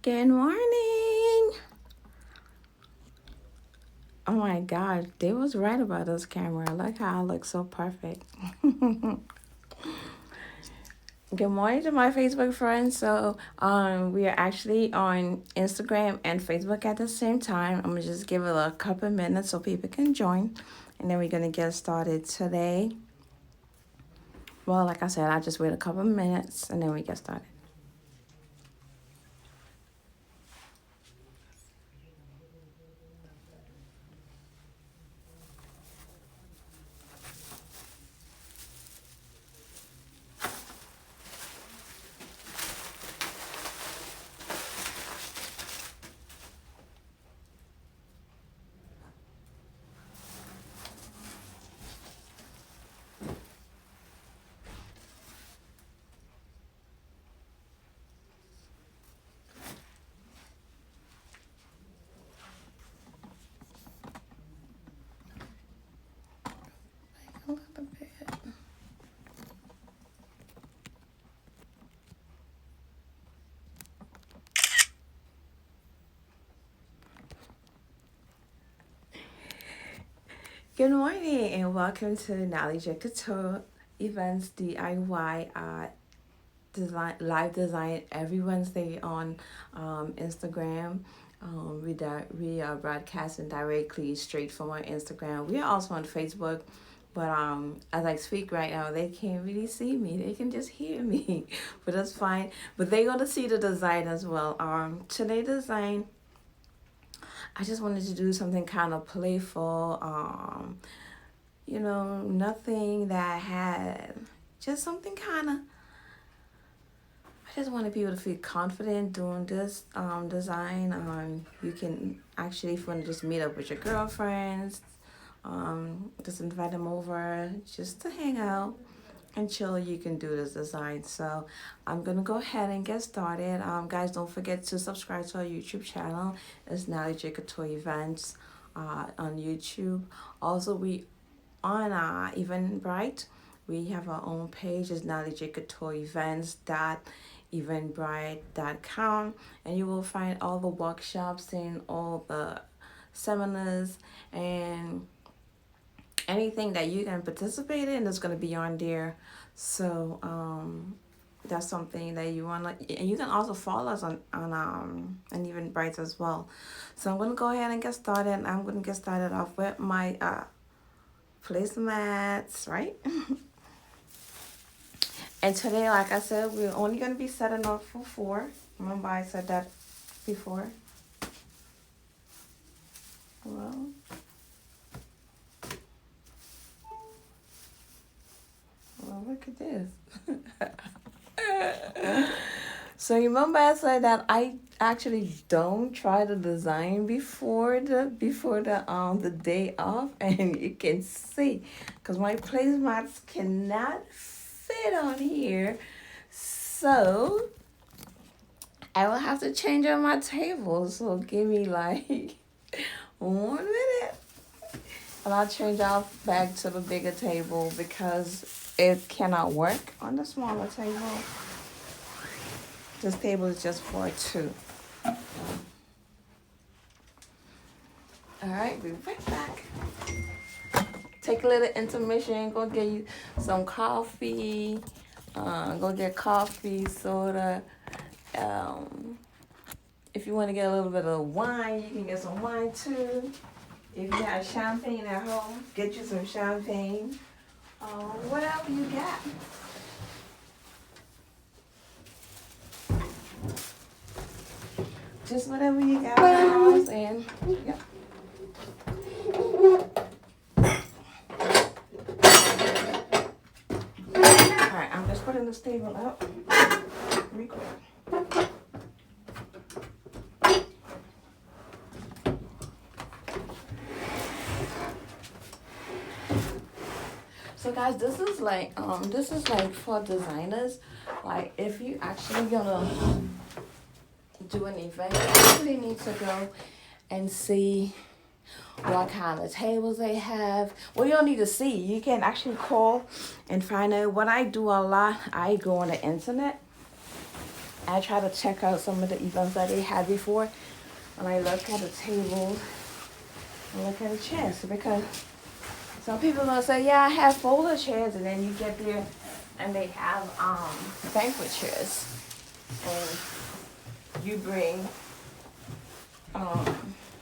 Good morning. Oh my God, they was right about this camera. Look how I look so perfect. Good morning to my Facebook friends. We are actually on Instagram and Facebook at the same time. I'm gonna just give it a couple minutes so people can join, and then we're gonna get started today. Well, like I said, I just wait a couple minutes and then we get started. A little bit. Good morning and welcome to Natalie Couture Events DIY design live design every Wednesday on Instagram. We are broadcasting directly straight from our Instagram. We are also on Facebook, but as I speak right now, they can't really see me. They can just hear me, but that's fine. But they're gonna see the design as well. Today design, I just wanted to do something kind of playful. Nothing that had just something kind of. I just want people to feel confident doing this design. You can actually, if you want to just meet up with your girlfriends, just invite them over just to hang out and chill. You can do this design. So I'm gonna go ahead and get started. Guys, don't forget to subscribe to our YouTube channel. It's Natalie Couture Events on YouTube. Also, we on Eventbrite. We have our own page. It's Natalie Couture Events eventbrite.com, and you will find all the workshops and all the seminars and anything that you can participate in is going to be on there. So that's something that you want to, and you can also follow us on Eventbrite as well. So I'm going to go ahead and get started. I'm going to get started off with my placemats, right? And today, like I said, we're only going to be setting up for 4. Remember I said that before? Hello? Well, look at this. So you remember I said that I actually don't try to design before the day off, and you can see because my placemats cannot fit on here. So I will have to change on my table. So give me like 1 minute. And I'll change off back to the bigger table because it cannot work on the smaller table. This table is just for 2. Alright, we'll be right back. Take a little intermission, go get you some coffee. Go get coffee, soda. If you want to get a little bit of wine, you can get some wine too. If you have champagne at home, get you some champagne. Whatever you got. Just whatever you got in the house, and yeah. Alright, I'm just putting this table up real quick. So guys, this is like for designers. Like if you actually gonna do an event, you actually need to go and see what kind of tables they have. Well, you don't need to see. You can actually call and find out. What I do a lot, I go on the internet I try to check out some of the events that they had before, and I look at the tables and look at the chairs, because some people gonna say, yeah, I have folding chairs, and then you get there and they have banquet chairs, and you bring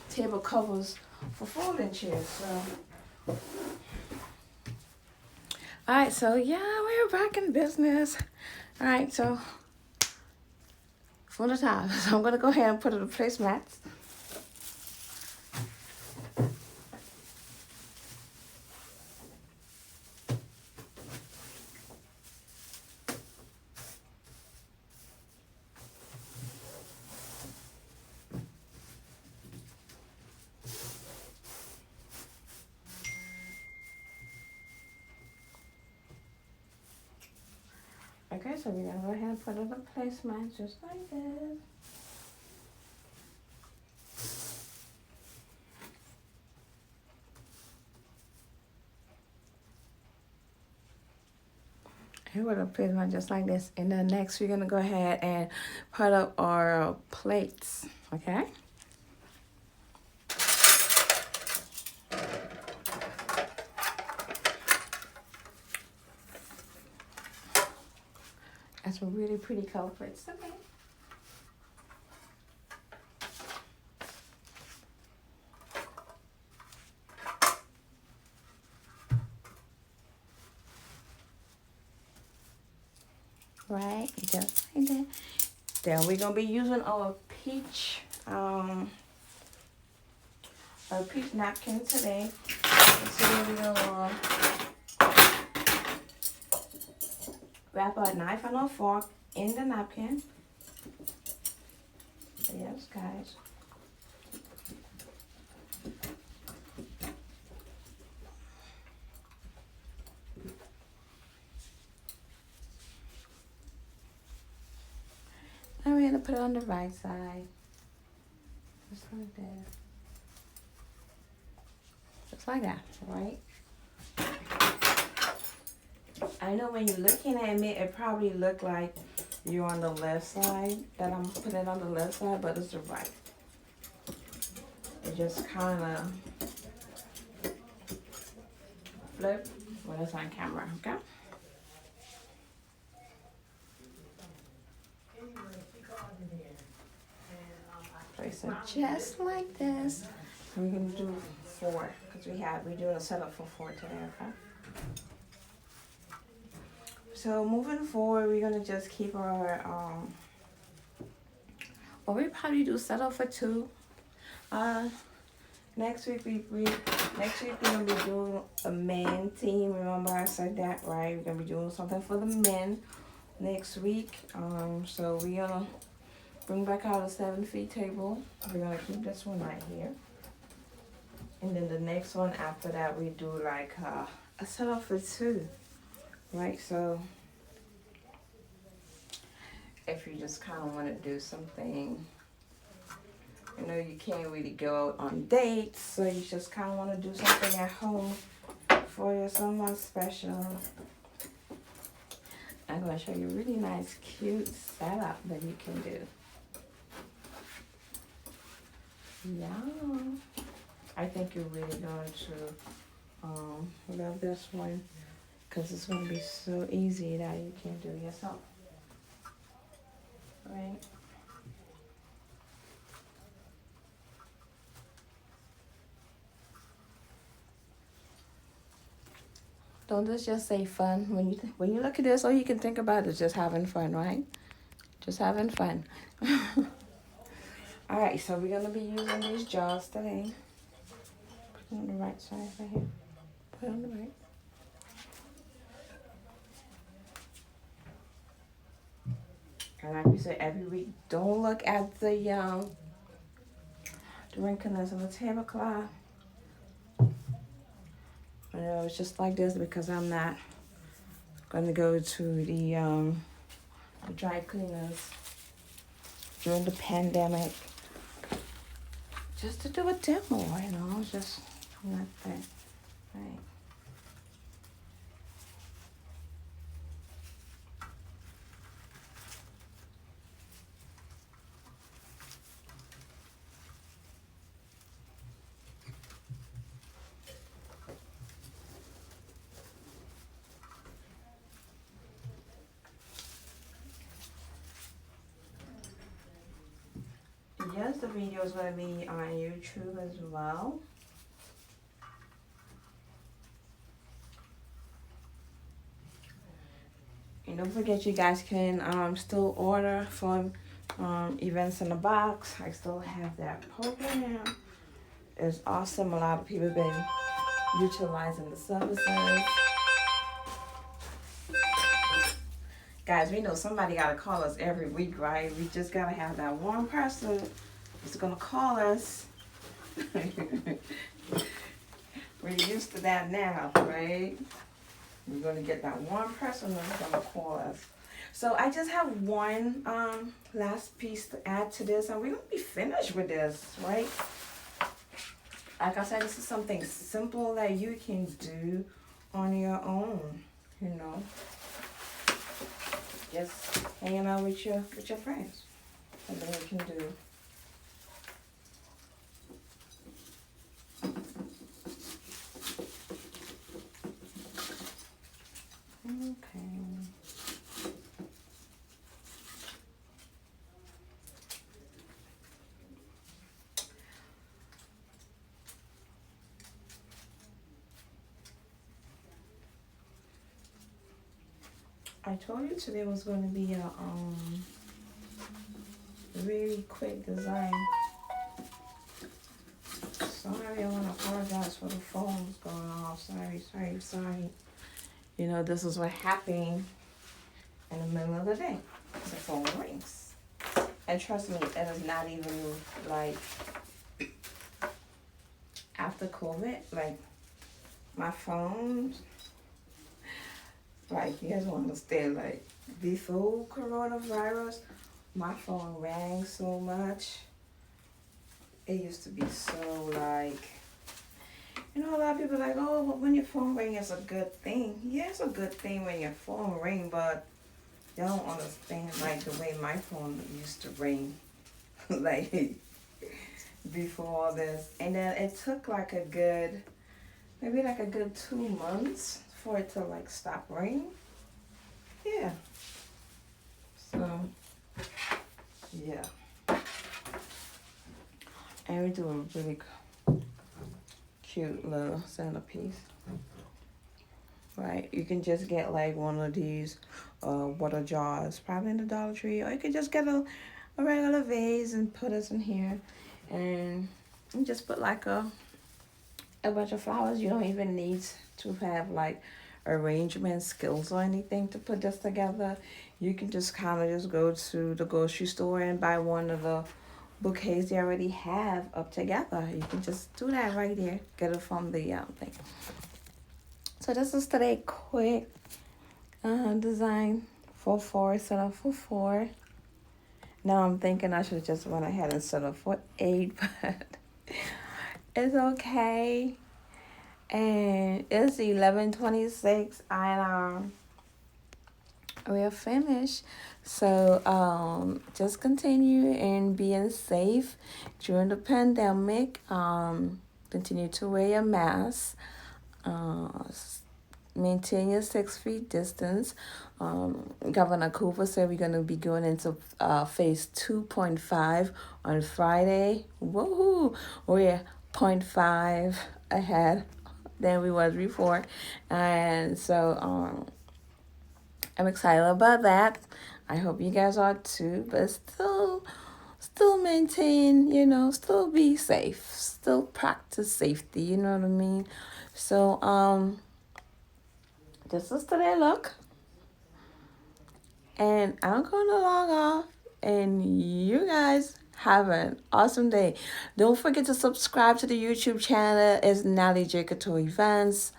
table covers for folding chairs. So, all right, so yeah, we're back in business. All right, so for the top, so I'm gonna go ahead and put in the placemats. Okay, so we're gonna go ahead and put in the placemats just like this. And we're gonna place them just like this. And then next we're gonna go ahead and put up our plates, okay? That's some really pretty color plates, okay? Right, just like that. Then we're gonna be using our peach napkin today. So we're gonna wrap a knife and a fork in the napkin. Yes, guys. And we're gonna put it on the right side. Just like that. Just like that, right? I know when you're looking at me, it probably look like you're on the left side, that I'm putting it on the left side, but it's the right. It just kind of flip when it's on camera, okay? Place it just like this. We're gonna do 4, because we're doing a setup for 4 today, okay? So moving forward, we're gonna just keep our well, we probably do setup for 2. Next week we're gonna be doing a men team. Remember I said that, right? We're gonna be doing something for the men next week. So we're gonna bring back out a 7 feet table. We're gonna keep this one right here. And then the next one after that, we do like a setup for 2, right? So if you just kind of want to do something, you know, you can't really go out on dates, so you just kind of want to do something at home for your someone special. I'm going to show you a really nice, cute setup that you can do. Yeah. I think you're really going to love this one, because it's going to be so easy that you can do yourself. Right? Don't this just say fun? When you look at this, all you can think about is just having fun, right? Just having fun. All right, so we're gonna be using these jars today. Put it on the right side right here. Put it on the right. And like we said every week, don't look at the wrinkles on the tablecloth. You know, it's just like this because I'm not going to go to the dry cleaners during the pandemic just to do a demo, you know, just like that, right? yes, the video is going to be on YouTube as well. And don't forget, you guys can still order from Events in the Box. I still have that program. It's awesome. A lot of people have been utilizing the services. Guys, we know somebody got to call us every week, right? We just got to have that one person that's going to call us. We're used to that now, right? We're going to get that one person that's going to call us. So I just have one last piece to add to this, and we're going to be finished with this, right? Like I said, this is something simple that you can do on your own, you know. Just hanging out with your friends. Something you can do. Okay. I told you today was going to be a really quick design. Sorry, I want to apologize for the phones going off. Sorry. You know, this is what happened in the middle of the day. The phone rings. And trust me, it is not even like after COVID, like my phone, like you guys want to understand, like before coronavirus, my phone rang so much. It used to be so like, you know, a lot of people are like, oh, but when your phone ring, it's a good thing. Yeah, it's a good thing when your phone ring, but y'all don't understand like the way my phone used to ring, like before all this. And then it took like a good, maybe like a good 2 months for it to like stop ringing. Yeah. So, yeah. And we do a really cute little centerpiece. Right, you can just get like one of these water jars, probably in the Dollar Tree, or you could just get a regular vase and put us in here, and just put like a bunch of flowers. You don't even need to have like arrangement skills or anything to put this together. You can just kind of just go to the grocery store and buy one of the bouquets they already have up together. You can just do that right there. Get it from the thing. So this is today quick design for 4 set up for 4. Now I'm thinking I should have just went ahead and set up for 8, but it's okay. And it's 11:26 and we are finished. So just continue and being safe during the pandemic. Continue to wear your mask. Maintain your 6 feet distance. Governor Cooper said we're going to be going into phase 2.5 on Friday. Woohoo! We're 0.5 ahead than we was before. And so I'm excited about that. I hope you guys are too, but still maintain, you know, still be safe, still practice safety, you know what I mean? So this is today look, and I'm gonna log off, and you guys have an awesome day. Don't forget to subscribe to the YouTube channel. It's Natalie J. Couture Events.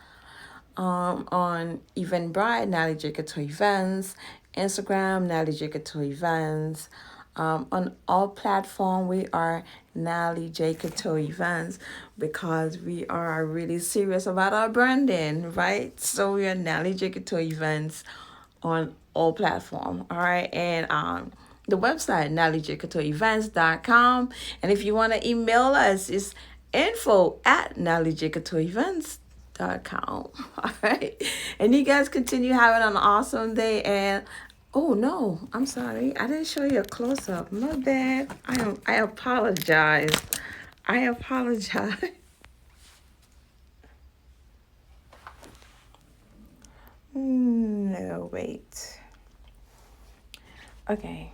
On Eventbrite, Natalie J. Couture Events. Instagram, Natalie J. Couture Events. On all platforms, we are Natalie J. Couture Events because we are really serious about our branding, right? So we are Natalie J. Couture Events on all platforms, all right? And the website, nataliejcoutureevents.com. And if you want to email us, it's info@nataliejcoutureevents.com. All right. And you guys continue having an awesome day, and Oh no, I'm sorry. I didn't show you a close up. My bad. I apologize. I apologize. No, wait. Okay.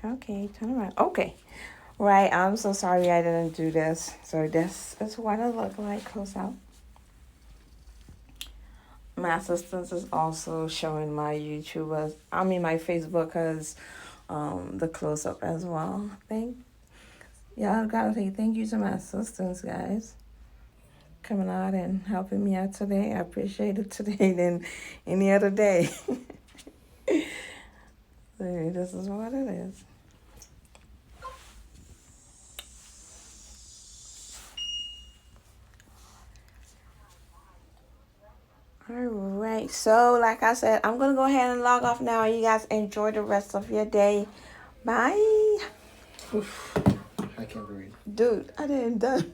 Okay, turn around. Okay. Right, I'm so sorry I didn't do this. So this is what it look like close out. My assistant is also showing my YouTube as I mean my Facebook as the close up as well. Thank y'all gotta say thank you to my assistants guys. Coming out and helping me out today. I appreciate it today than any other day. So this is what it is. All right. So, like I said, I'm going to go ahead and log off now. You guys enjoy the rest of your day. Bye. Oof, I can't breathe. Dude, I didn't done.